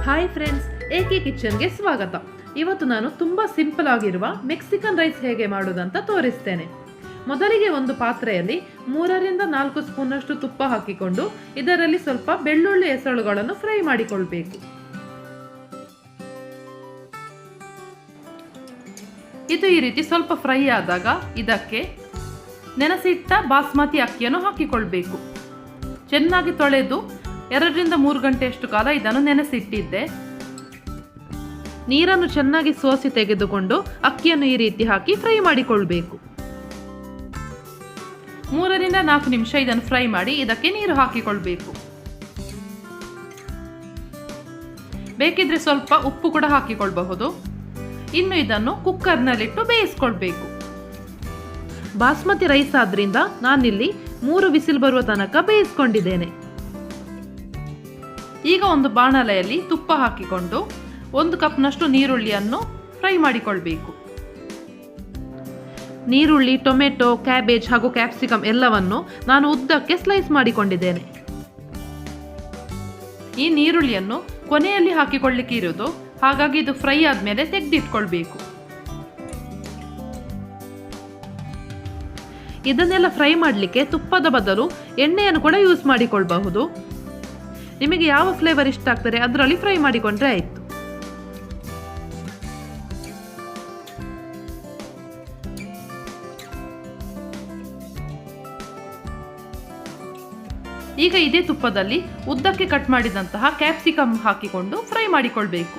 Hi friends, ಏಕೆ ಕಿಚನ್ಗೆ ಸ್ವಾಗತ. ಇವತ್ತು ನಾನು ತುಂಬ ಸಿಂಪಲ್ ಆಗಿರುವ ಮೆಕ್ಸಿಕನ್ ರೈಸ್ ಹೇಗೆ ಮಾಡೋದಂತ ತೋರಿಸ್ತೇನೆ. ಮೊದಲಿಗೆ ಒಂದು ಪಾತ್ರೆಯಲ್ಲಿ 3ರಿಂದ 4 ಸ್ಪೂನಷ್ಟು ತುಪ್ಪ ಹಾಕಿಕೊಂಡು ಇದರಲ್ಲಿ ಸ್ವಲ್ಪ ಬೆಳ್ಳುಳ್ಳಿ ಎಸಳುಗಳನ್ನು ಫ್ರೈ ಮಾಡಿಕೊಳ್ಬೇಕು. ಇದು ಈ ರೀತಿ ಸ್ವಲ್ಪ ಫ್ರೈ ಆದಾಗ ಇದಕ್ಕೆ ನೆನೆಸಿಟ್ಟ ಬಾಸ್ಮತಿ ಅಕ್ಕಿಯನ್ನು ಹಾಕಿಕೊಳ್ಬೇಕು. ಚೆನ್ನಾಗಿ ತೊಳೆದು 2ರಿಂದ 3 ಗಂಟೆಯಷ್ಟು ಕಾಲ ಇದನ್ನು ನೆನೆಸಿಟ್ಟಿದ್ದೆ. ನೀರನ್ನು ಚೆನ್ನಾಗಿ ಸೋಸಿ ತೆಗೆದುಕೊಂಡು ಅಕ್ಕಿಯನ್ನು ಈ ರೀತಿ ಹಾಕಿ ಫ್ರೈ ಮಾಡಿಕೊಳ್ಬೇಕು. 3ರಿಂದ 4 ನಿಮಿಷ ಇದನ್ನು ಫ್ರೈ ಮಾಡಿ ಇದಕ್ಕೆ ನೀರು ಹಾಕಿಕೊಳ್ಬೇಕು. ಬೇಕಿದ್ರೆ ಸ್ವಲ್ಪ ಉಪ್ಪು ಕೂಡ ಹಾಕಿಕೊಳ್ಬಹುದು. ಇನ್ನು ಇದನ್ನು ಕುಕ್ಕರ್ನಲ್ಲಿಟ್ಟು ಬೇಯಿಸ್ಕೊಳ್ಬೇಕು. ಬಾಸ್ಮತಿ ರೈಸ್ ಆದ್ರಿಂದ ನಾನಿಲ್ಲಿ 3 ವಿಸಿಲ್ ಬರುವ ತನಕ ಬೇಯಿಸ್ಕೊಂಡಿದ್ದೇನೆ. ಈಗ ಒಂದು ಬಾಣಲೆಯಲ್ಲಿ ತುಪ್ಪ ಹಾಕಿಕೊಂಡು 1 ಕಪ್ನಷ್ಟು ನೀರುಳ್ಳಿಯನ್ನು ಫ್ರೈ ಮಾಡಿಕೊಳ್ಬೇಕು. ನೀರುಳ್ಳಿ, ಟೊಮೆಟೊ, ಕ್ಯಾಬೇಜ್ ಹಾಗೂ ಕ್ಯಾಪ್ಸಿಕಮ್ ಎಲ್ಲವನ್ನು ನಾನು ಉದ್ದಕ್ಕೆ ಸ್ಲೈಸ್ ಮಾಡಿಕೊಂಡಿದ್ದೇನೆ. ಈ ನೀರುಳ್ಳಿಯನ್ನು ಕೊನೆಯಲ್ಲಿ ಹಾಕಿಕೊಳ್ಳಿಕ್ಕೆ ಇರೋದು, ಹಾಗಾಗಿ ಇದು ಫ್ರೈ ಆದ್ಮೇಲೆ ತೆಗೆದಿಟ್ಕೊಳ್ಬೇಕು. ಇದನ್ನೆಲ್ಲ ಫ್ರೈ ಮಾಡಲಿಕ್ಕೆ ತುಪ್ಪದ ಬದಲು ಎಣ್ಣೆಯನ್ನು ಕೂಡ ಯೂಸ್ ಮಾಡಿಕೊಳ್ಬಹುದು. ನಿಮಗೆ ಯಾವ ಫ್ಲೇವರ್ ಇಷ್ಟ ಆಗ್ತದೆ ಅದರಲ್ಲಿ ಫ್ರೈ ಮಾಡಿಕೊಂಡ್ರೆ ಆಯಿತು. ಈಗ ಇದೇ ತುಪ್ಪದಲ್ಲಿ ಉದ್ದಕ್ಕೆ ಕಟ್ ಮಾಡಿದಂತಹ ಕ್ಯಾಪ್ಸಿಕಮ್ ಹಾಕಿಕೊಂಡು ಫ್ರೈ ಮಾಡಿಕೊಳ್ಬೇಕು.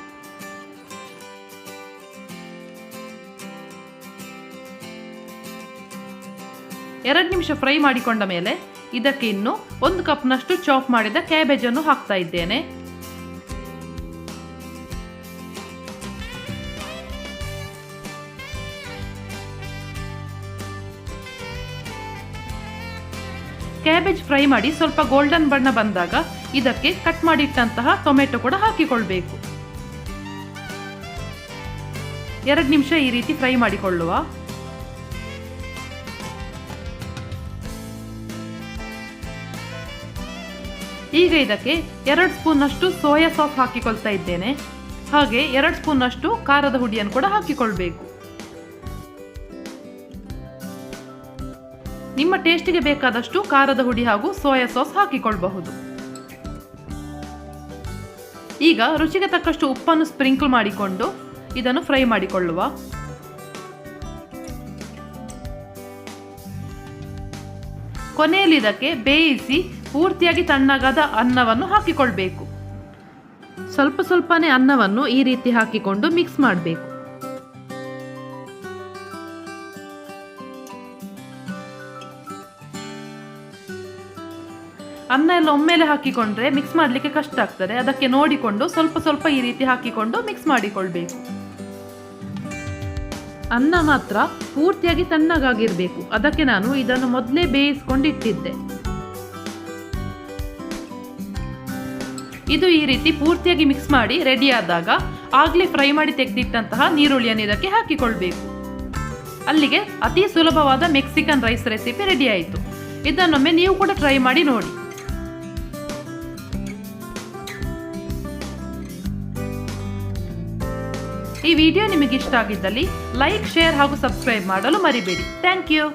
ಎರಡು ನಿಮಿಷ ಫ್ರೈ ಮಾಡಿಕೊಂಡ ಮೇಲೆ ಇದಕ್ಕೆ ಇನ್ನು 1 ಕಪ್ನಷ್ಟು ಚಾಪ್ ಮಾಡಿದ ಕ್ಯಾಬೇಜ್ ಅನ್ನು ಹಾಕ್ತಾ ಇದ್ದೇನೆ. ಕ್ಯಾಬೇಜ್ ಫ್ರೈ ಮಾಡಿ ಸ್ವಲ್ಪ ಗೋಲ್ಡನ್ ಬಣ್ಣ ಬಂದಾಗ ಇದಕ್ಕೆ ಕಟ್ ಮಾಡಿಟ್ಟಂತಹ ಟೊಮೆಟೊ ಕೂಡ ಹಾಕಿಕೊಳ್ಬೇಕು. 2 ನಿಮಿಷ ಈ ರೀತಿ ಫ್ರೈ ಮಾಡಿಕೊಳ್ಳುವ. ಈಗ ಇದಕ್ಕೆ 2 ಸ್ಪೂನ್ನಷ್ಟು ಸೋಯಾ ಸಾಸ್ ಹಾಕಿಕೊಳ್ತಾ ಇದ್ದೇನೆ. ಹಾಗೆ 2 ಸ್ಪೂನ್ನಷ್ಟು ಖಾರದ ಹುಡಿಯನ್ನು ಕೂಡ ಹಾಕಿಕೊಳ್ಬೇಕು. ನಿಮ್ಮ ಟೇಸ್ಟಿಗೆ ಬೇಕಾದಷ್ಟು ಖಾರದ ಹುಡಿ ಹಾಗೂ ಸೋಯಾ ಸಾಸ್ ಹಾಕಿಕೊಳ್ಳಬಹುದು. ಈಗ ರುಚಿಗೆ ತಕ್ಕಷ್ಟು ಉಪ್ಪನ್ನು ಸ್ಪ್ರಿಂಕಲ್ ಮಾಡಿಕೊಂಡು ಇದನ್ನು ಫ್ರೈ ಮಾಡಿಕೊಳ್ಳುವ. ಕೊನೆಯಲ್ಲಿ ಇದಕ್ಕೆ ಬೇಯಿಸಿ ಪೂರ್ತಿಯಾಗಿ ತಣ್ಣಗಾದ ಅನ್ನವನ್ನು ಹಾಕಿಕೊಳ್ಬೇಕು. ಸ್ವಲ್ಪ ಸ್ವಲ್ಪನೇ ಅನ್ನವನ್ನು ಈ ರೀತಿ ಹಾಕಿಕೊಂಡು ಮಿಕ್ಸ್ ಮಾಡಬೇಕು. ಅನ್ನ ಎಲ್ಲ ಒಮ್ಮೆಲೆ ಹಾಕಿಕೊಂಡ್ರೆ ಮಿಕ್ಸ್ ಮಾಡಲಿಕ್ಕೆ ಕಷ್ಟ ಆಗ್ತದೆ. ಅದಕ್ಕೆ ನೋಡಿಕೊಂಡು ಸ್ವಲ್ಪ ಸ್ವಲ್ಪ ಈ ರೀತಿ ಹಾಕಿಕೊಂಡು ಮಿಕ್ಸ್ ಮಾಡಿಕೊಳ್ಬೇಕು. ಅನ್ನ ಮಾತ್ರ ಪೂರ್ತಿಯಾಗಿ ತಣ್ಣಗಾಗಿರ್ಬೇಕು. ಅದಕ್ಕೆ ನಾನು ಇದನ್ನು ಮೊದಲೇ ಬೇಯಿಸ್ಕೊಂಡಿಟ್ಟಿದ್ದೆ. ಇದು ಈ ರೀತಿ ಪೂರ್ತಿಯಾಗಿ ಮಿಕ್ಸ್ ಮಾಡಿ ರೆಡಿ ಆದಾಗ ಆಗ್ಲೇ ಫ್ರೈ ಮಾಡಿ ತೆಗೆದಿಟ್ಟಂತಹ ನೀರುಳ್ಳಿಯನ್ನು ಇದಕ್ಕೆ ಹಾಕಿಕೊಳ್ಬೇಕು. ಅಲ್ಲಿಗೆ ಅತಿ ಸುಲಭವಾದ ಮೆಕ್ಸಿಕನ್ ರೈಸ್ ರೆಸಿಪಿ ರೆಡಿ ಆಯಿತು. ಇದನ್ನೊಮ್ಮೆ ನೀವು ಕೂಡ ಟ್ರೈ ಮಾಡಿ ನೋಡಿ. ಈ ವಿಡಿಯೋ ನಿಮಗೆ ಇಷ್ಟ ಆಗಿದ್ದಲ್ಲಿ ಲೈಕ್, ಶೇರ್ ಹಾಗೂ ಸಬ್ಸ್ಕ್ರೈಬ್ ಮಾಡಲು ಮರಿಬೇಡಿ. Thank you.